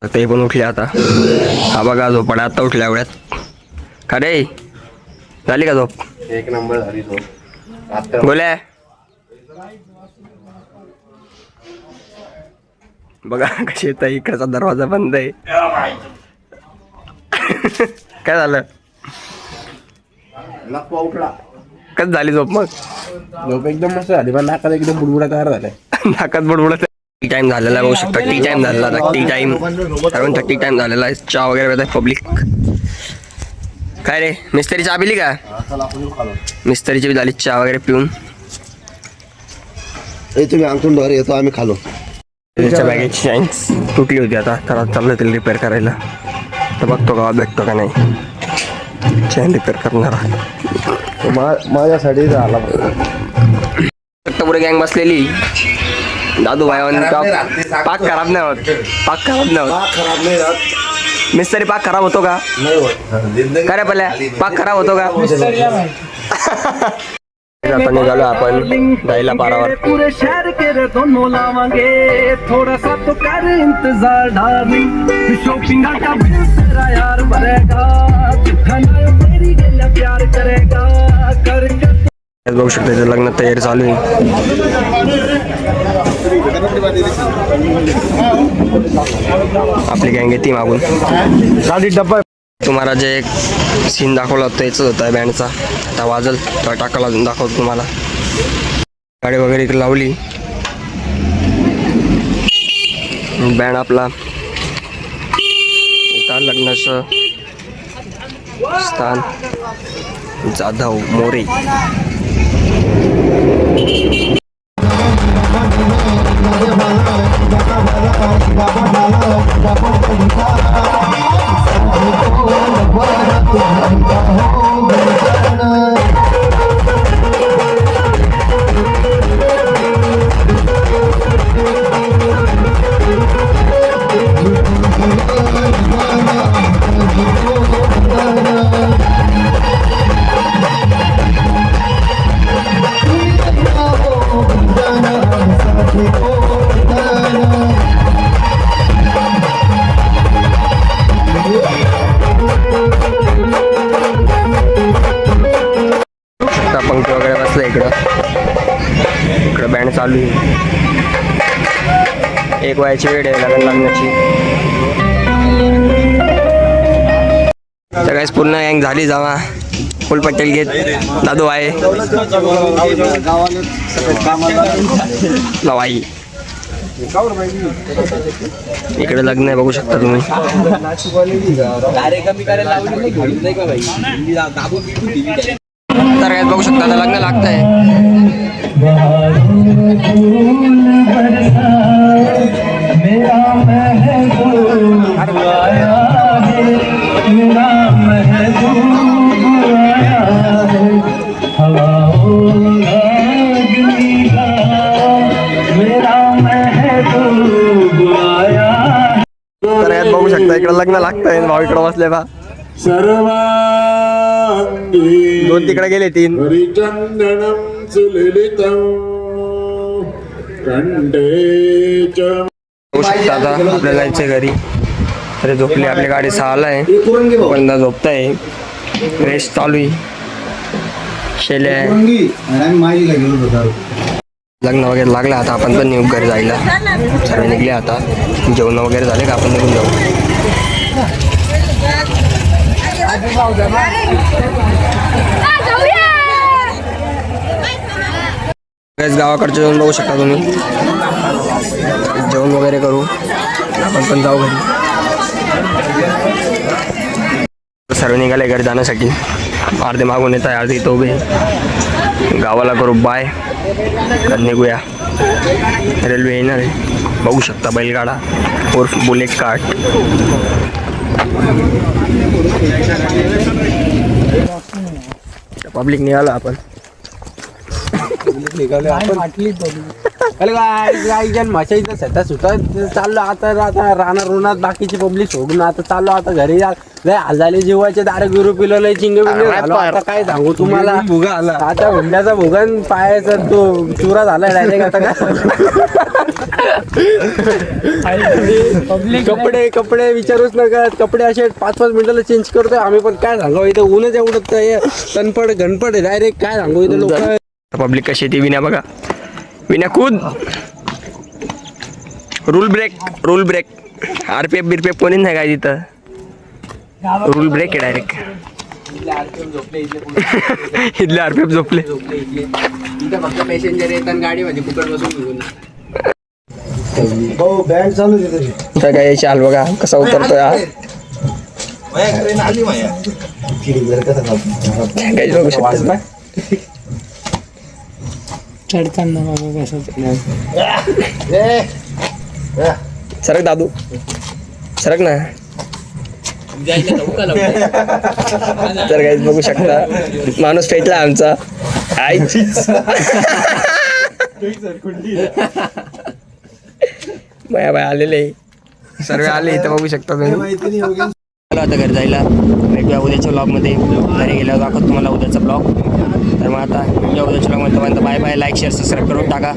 ते पण उठले आता. हा बघा झोपाडा आता उठल्या एवढ्यात. का रे झाली का झोप? एक नंबर झाली झोप. बोल्या बघा कशी येत. इकडचा दरवाजा बंद आहे. काय झालं? लपवा उठला. कधी झाली झोप मग? झोप एकदम मस्त झाली पण नाकात एकदम बुडबुडा तयार झालाय. नाकात बुडबुडत. टी टाइम झालेला बघू शकता. टी टाइम झालेला आता. टी टाइम कारण टी टाइम झालेला आहे. चहा वगैरे पित आहे पब्लिक. काय रे मिस्त्रीची चहा पिली का? मिस्त्रीची बी झाली चहा वगैरे पिऊन. तुम्ही अंगठून डोर येतो आम्ही खालो. त्याच्या बॅगेची चैन तुटली होती आता तर चाललं तिला रिपेअर करायला. तर बघतो गावात भेटतो का नाही चैन रिपेअर करणार. माझ्यासाठी झाला पुढे गँग बसलेली. दादू भाई पाक खराब नाही होत. पाक खराब नाही होत. खराब नाही राहत. मिस्त्री पाक खराब होतो का? नाही होत. काय रे पल्या पाक खराब होतो का? आता निघालो आपण जायला पारावर. पूरे शहर के रे दोनों लावांगे थोड़ा सा तो कर इंतजार डार्लिंग शॉपिंग का बिल तेरा यार भरेगा खाना मेरी गला प्यार करेगा कर बघू शकता त्याचं लग्न तयारी चालू आहे. आपली गँग येते मागून. गाडी डब्बा तुम्हाला जे एक सीन दाखवला होता याच होता बँडचा. आता वाजल तो टाकाला दाखवतो तुम्हाला. गाडी वगैरे इकडे लावली. बँड आपला इथं लग्नाचं स्थान जाधव मोरे. पंक्ती वगैरे बसलं इकडं बँड चालू आहे. एक वयाची वेळ आहे लग्न लागण्याची. तर काहीच पूर्ण गँग झाली जावा. फुल पटेल घेत दादू आहे लवाई. इकडे लग्न आहे बघू शकता तुम्ही. तर काय बघू शकता आता लग्न लागतंय. तर यात बघू शकता इकडे लग्न लागतंय. भाऊ इकडे बसले बा. दोन तिकडे गेले तीन. बघू शकता आता आपल्याला जायचंय घरी. अरे झोपली आपली गाडी 6ला आहे. बंदा झोपताय. रेस्ट चालू आहे. शेले लग्न वगैरे लागलं आता आपण पण निघू घरी जायला. सर्व निघले आता. जेवण वगैरे झाले का आपण निघून जाऊ. गावाकडचं जेवण बघू शकता तुम्ही. जेवण वगैरे करू आपण पण जाऊ घरी. सर्व निघाले घरी जाण्यासाठी. अर्धे मागून येत आहे अर्धे इथं उभे. गावाला करू बाय. निघूया. रेल्वे येणार आहे बघू शकता. बैलगाडा उर्फ बुलेट कार्ट. पब्लिक निघालो आपण. मशाईचा सेटा सुटा चाललो आता. राहणार रुणात बाकीची पब्लिक सोडून आता चाललो आता घरी. लय हाल जीवाचे दारे गुरु पिलो लय चिंग झालो. आता काय सांगू तुम्हाला. भुगा आला आता हुंड्याचा भुगन पायाचा तो चुरा झाला डायरेक्ट. आता काय कपडे कपडे विचारूच नका. कपडे असे 5-5 मिनिटाला चेंज करतोय आम्ही. पण काय सांगावं इथं ऊनच एवढं तनपड घनपड डायरेक्ट. काय सांगू इथं लोक. पब्लिक कशी ती विना बघा. विना कूद. Rule break. RPF बिरपीएफ कोणीच नाही काय तिथं. रूल ब्रेक आहे डायरेक्ट. इथले RPF झोपले. इथं फक्त पॅसेंजर येतात गाडीमध्ये फुकट बसून घेऊन. बँड चालू आहे तर काय चाल बघा कसा उतरतोय हा. काहीच बघू शकतात ना. चढताना बाबा कसं सरक दादू सरक ना. तर काहीच बघू शकता माणूस पेटला आमचा. बाय बाय आलेले सर्व आले इथं बघू शकता तुम्ही. आता घरी जायला वेगवेगळ्या उद्याच्या ब्लॉगमध्ये. घरी गेल्यावर दाखवतो तुम्हाला उद्याचा ब्लॉग. तर मग आता उद्याच्या ब्लॉगमध्ये bye bye. Like share subscribe करून टाका.